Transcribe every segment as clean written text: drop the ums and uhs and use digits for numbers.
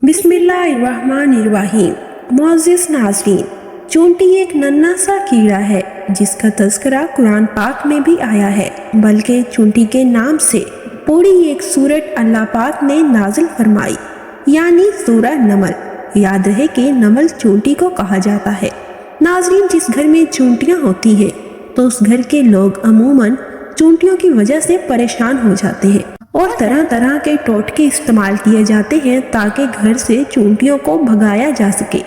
बिस्मिल्लाहिर्रहमानिर्रहीम। मुअज़्ज़िज़ नाज़रीन, चूंटी एक नन्हा सा कीड़ा है जिसका तज़किरा कुरान पाक में भी आया है, बल्कि चूंटी के नाम से पूरी एक सूरत अल्लाह पाक ने नाजिल फरमाई, यानी सूरह नमल। याद रहे कि नमल चूंटी को कहा जाता है। नाज़रीन, जिस घर में चूंटियाँ होती हैं तो उस घर के लोग अमूमन चूंटियों की वजह से परेशान हो जाते हैं और तरह तरह के टोटके इस्तेमाल किए जाते हैं ताकि घर से चूंटियों को भगाया जा सके।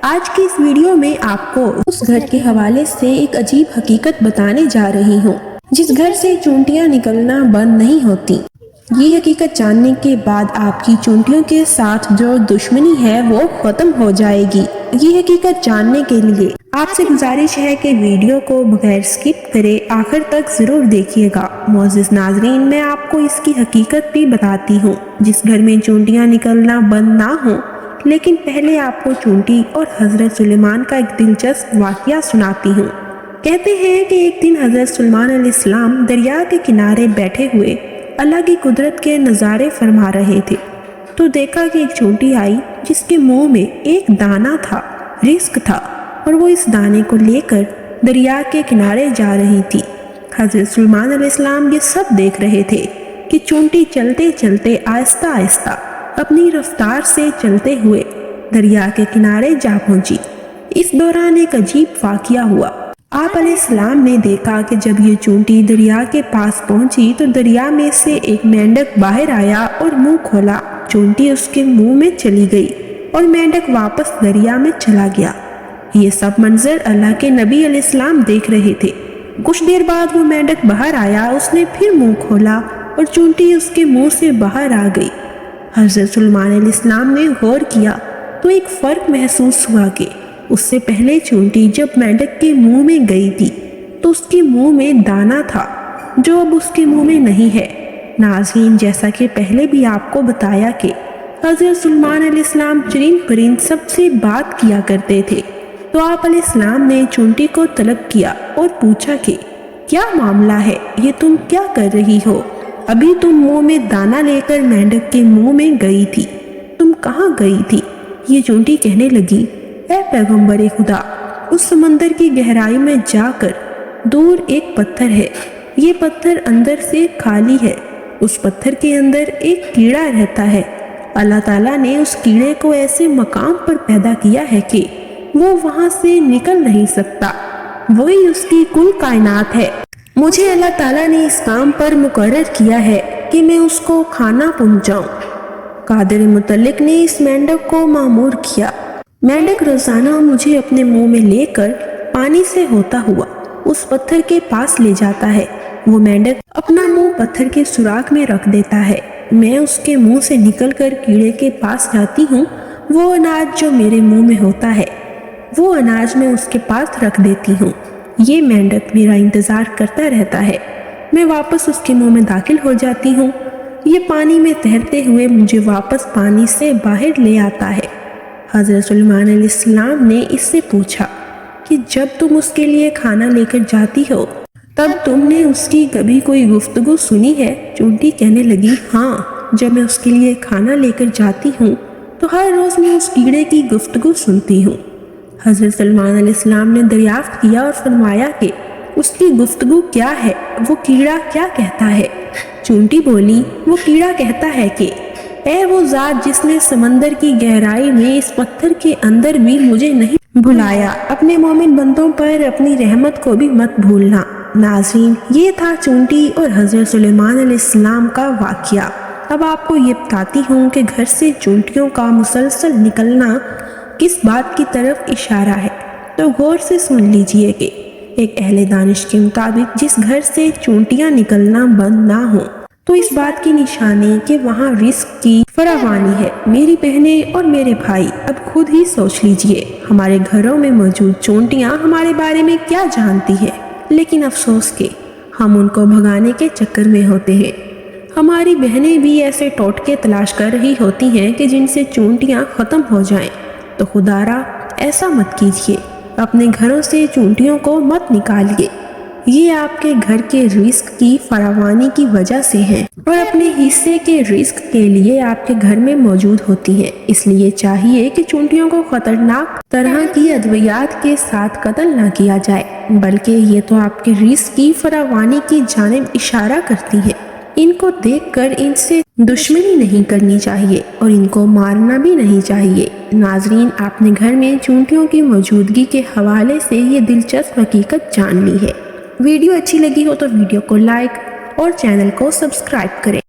आज की इस वीडियो में आपको उस घर के हवाले से एक अजीब हकीकत बताने जा रही हूँ जिस घर से चूंटियाँ निकलना बंद नहीं होती। ये हकीकत जानने के बाद आपकी चूंटियों के साथ जो दुश्मनी है वो खत्म हो जाएगी। ये हकीकत जानने के लिए आपसे गुजारिश है कि वीडियो को बगैर स्किप करे आखिर तक जरूर देखिएगा। मुअज़्ज़िज़ नाज़रीन, मैं आपको इसकी हकीकत भी बताती हूँ जिस घर में चूंटियाँ निकलना बंद ना हो। लेकिन पहले आपको चूंटी और हजरत सुलेमान का एक दिलचस्प वाक़या सुनाती हूँ। कहते हैं कि एक दिन हजरत सुलेमान अलैहिस्सलाम दरिया के किनारे बैठे हुए अल्लाह की कुदरत के नज़ारे फरमा रहे थे तो देखा कि एक चूंटी आई जिसके मुंह में एक दाना था, रिस्क था, और वो इस दाने को लेकर दरिया के किनारे जा रही थी। हजरत सुलेमान अलैहिस्सलाम ये सब देख रहे थे कि चूंटी चलते चलते आहिस्ता आहिस्ता अपनी रफ्तार से चलते हुए दरिया के किनारे जा पहुंची। इस दौरान एक अजीब वाक़या हुआ। आप अलैहिस्सलाम ने देखा कि जब ये चूंटी दरिया के पास पहुंची तो दरिया में से एक मेंढक बाहर आया और मुंह खोला। चूंटी उसके मुंह में चली गई और मेंढक वापस दरिया में चला गया। ये सब मंजर अल्लाह के नबी अलैहिस्सलाम देख रहे थे। कुछ देर बाद वो मेंढक बाहर आया, उसने फिर मुंह खोला और चूंटी उसके मुंह से बाहर आ गई। हज़रत सुलेमान अलैहिस्सलाम ने गौर किया तो एक फ़र्क महसूस हुआ कि उससे पहले चूंटी जब मेंढक के मुंह में गई थी तो उसके मुंह में दाना था जो अब उसके मुंह में नहीं है। नाज़रीन, जैसा कि पहले भी आपको बताया कि हज़रत सुलेमान अलैहिस्सलाम चरिंद परिंद सबसे बात किया करते थे, तो आप अलैहिस्सलाम ने चूंटी को तलब किया और पूछा कि क्या मामला है, ये तुम क्या कर रही हो? अभी तुम मुंह में दाना लेकर मेंढक के मुंह में गई थी, तुम कहाँ गई थी? ये चूंटी कहने लगी, ऐ पैगंबर खुदा, उस समंदर की गहराई में जाकर दूर एक पत्थर है, ये पत्थर अंदर से खाली है, उस पत्थर के अंदर एक कीड़ा रहता है। अल्लाह ताला ने उस कीड़े को ऐसे मकाम पर पैदा किया है कि वो वहाँ से निकल नहीं सकता, वही उसकी कुल कायनात है। मुझे अल्लाह ताला ने इस काम पर मुकर्रर किया है कि मैं उसको खाना पहुँचाऊँ। कादिर मुतल्लिक ने इस मेंढक को मामूर किया। मेंढक रोजाना मुझे अपने मुंह में लेकर पानी से होता हुआ उस पत्थर के पास ले जाता है। वो मेंढक अपना मुंह पत्थर के सुराख में रख देता है। मैं उसके मुंह से निकलकर कीड़े के पास जाती हूँ। वो अनाज जो मेरे मुंह में होता है वो अनाज मैं उसके पास रख देती हूँ। ये मेंढक मेरा इंतज़ार करता रहता है। मैं वापस उसके मुंह में दाखिल हो जाती हूँ। ये पानी में तैरते हुए मुझे वापस पानी से बाहर ले आता है। हज़रत सुलेमान अलैहिस्सलाम ने इससे पूछा कि जब तुम उसके लिए खाना लेकर जाती हो तब तुमने उसकी कभी कोई गुफ्तगू सुनी है? चूंटी कहने लगी, हाँ, जब मैं उसके लिए खाना लेकर जाती हूँ तो हर रोज़ मैं उस कीड़े की गुफ्तगू सुनती हूँ। हज़रत सुलेमान अलैहिस्सलाम ने दरियाफ्त किया और फरमाया कि उसकी गुफ्तगू क्या है, वो कीड़ा क्या कहता है? चूंटी बोली, वो कीड़ा कहता है कि ऐ वो ज़ात जिसने समंदर की गहराई में इस पत्थर के अंदर भी मुझे नहीं भुलाया, अपने मोमिन बंदों पर अपनी रहमत को भी मत भूलना। नाज़रीन, ये था चूंटी और हज़रत सुलेमान अलैहिस्सलाम का वाक़या। अब आपको ये बताती हूँ कि घर से चूंटियों का मुसलसल निकलना किस बात की तरफ इशारा है, तो गौर से सुन लीजिए कि एक अहले दानिश के मुताबिक जिस घर से चूंटियाँ निकलना बंद ना हो तो इस बात की निशानी कि वहाँ रिस्क की फरावानी है। मेरी बहनें और मेरे भाई, अब खुद ही सोच लीजिए हमारे घरों में मौजूद चूंटियाँ हमारे बारे में क्या जानती है, लेकिन अफसोस के हम उनको भगाने के चक्कर में होते हैं। हमारी बहनें भी ऐसे टोटके तलाश कर रही होती हैं कि जिनसे चूंटियाँ ख़त्म हो जाएं। तो खुदारा ऐसा मत कीजिए, अपने घरों से चूंटियों को मत निकालिए। یہ آپ کے گھر کے رزق کی فراوانی کی وجہ سے ہیں اور اپنے حصے کے رزق کے لیے آپ کے گھر میں موجود ہوتی ہیں۔ اس لیے چاہیے کہ چونٹیوں کو خطرناک طرح کی ادویات کے ساتھ قتل نہ کیا جائے، بلکہ یہ تو آپ کے رزق کی فراوانی کی جانب اشارہ کرتی ہیں۔ ان کو دیکھ کر ان سے دشمنی نہیں کرنی چاہیے اور ان کو مارنا بھی نہیں چاہیے۔ ناظرین، آپ نے گھر میں چونٹیوں کی موجودگی کے حوالے سے یہ دلچسپ حقیقت جان لی ہے۔ ویڈیو اچھی لگی ہو تو ویڈیو کو لائک اور چینل کو سبسکرائب کریں۔